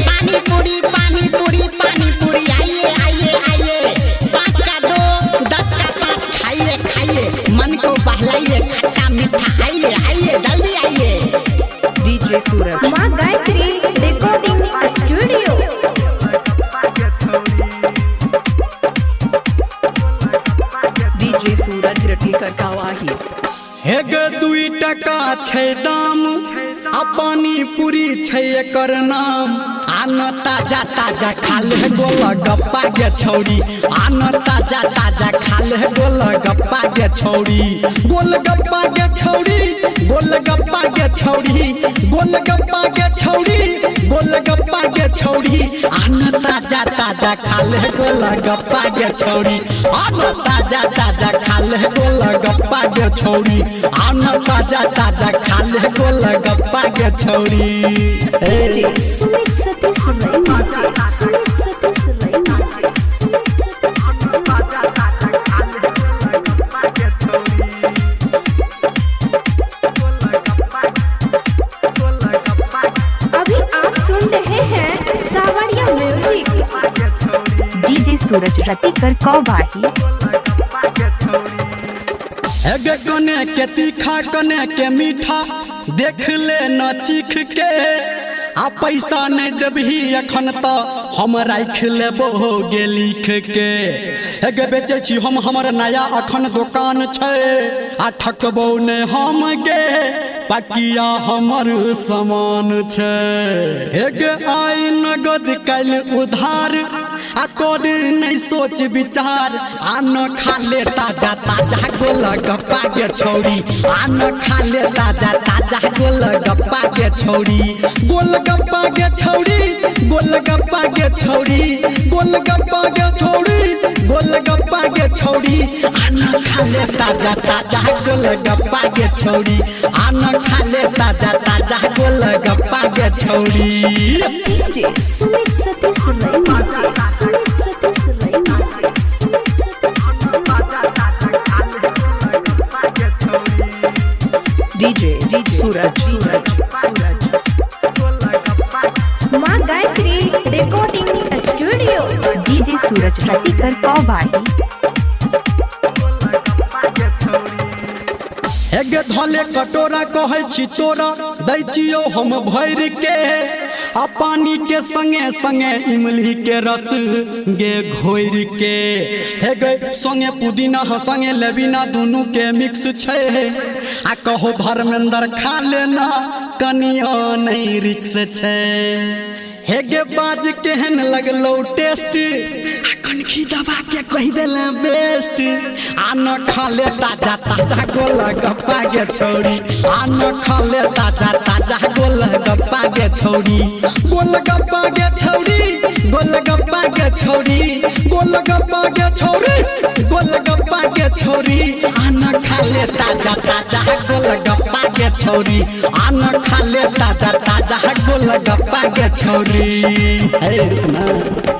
पानी पूरी पानी पूरी पानी पूरी आइए आइए आइए 5 का 2 10 का 5 खाइए खाइए मन को बहलाइए खट्टा मीठा आइए आइए जल्दी आइए। डीजे सूरज माँ गायत्री रिकॉर्डिंग स्टूडियो। डीजे सूरज रटीकर कावाही। हेग 2 टका छै दाम आ पानी पूरी छै एकर नाम। आन ताजा ताजा खा ले गोलगप्पा गे छौरी आन ताजा ताजा खा ले गोलगप्पा गे छौरी गोलगप्पा गे छौरी गोलगप्पा गे छौरी गोलगप्पा गे छौरी गोलगप्पा गे छौरी आन ताजा ताजा खा ले गोलगप्पा गे छौरी आन ताजा ताजा खा ले गोलगप्पा गे छौरी आन ताजा ताजा खा ले गोलगप्पा गे छौरी। डीजे सुमित सतीश रैना सुमित सतीश रैना। अभी आप सुन रहे हैं सावरिया म्यूजिक। डीजे सूरज रटीकर कौवाही। एगे कने के तीखा कने के मीठा देख ले न चीख के आ पैसा नहीं देबही अखन तो हम राख लेबो गे लिख के। एगे बेचे छी हम हमर नया अखन दुकान छै आ ठकबो ने हम गे पकिया हमर सामान छै। एगे आई नगद कल उधार आ कोड नहीं सोच विचार आन खा ले ताजा ताजा गोलगप्पा गे छौरी आन खा ले ताजा ताजा गोलगप्पा गे छौरी गोलगप्पा गे छौरी गोलगप्पा गे छौरी गोलगप्पा गे छौरी गोलगप्पा गे छौरी आन खा ले ताजा ताजा गोलगप्पा गे छौरी आन खा ले ताजा ताजा गोलगप्पा गे छौरी। डीजे सुमित सतीश रैना सुमित सतीश रैना। डीजे सूरज सूरज सूरज। माँ गायत्री रिकॉर्डिंग स्टूडियो। डीजे सूरज रटीकर कौवाही। एगे धले कटोरा कहै छी तोरा दै छियो हम भर के आ पानी के संगे संगे इमली के रस गे घोर के। हेगे संगे पुदीना संगे लेबिना दुनू के मिक्स छै आ कहो धर्मेंद्र खा लेना कनिया नहीं रिक्स छै। हेगे बाज केहन लगलो टेस्ट कनखी दबा के कह देला बेस्ट आन खा ले ताजा ताजा गोलगप्पा गे छौरी आन खा ले ताजा ताजा गोलगप्पा गे छौरी गोलगप्पा गे छौरी गोलगप्पा गे छौरी गोलगप्पा गे छौरी गोलगप्पा गे छौरी आन खा ले ताजा ताजा गोलगप्पा गे छौरी आन खा ले ताजा ताजा गोलगप्पा गे छौरी। हे रुकना।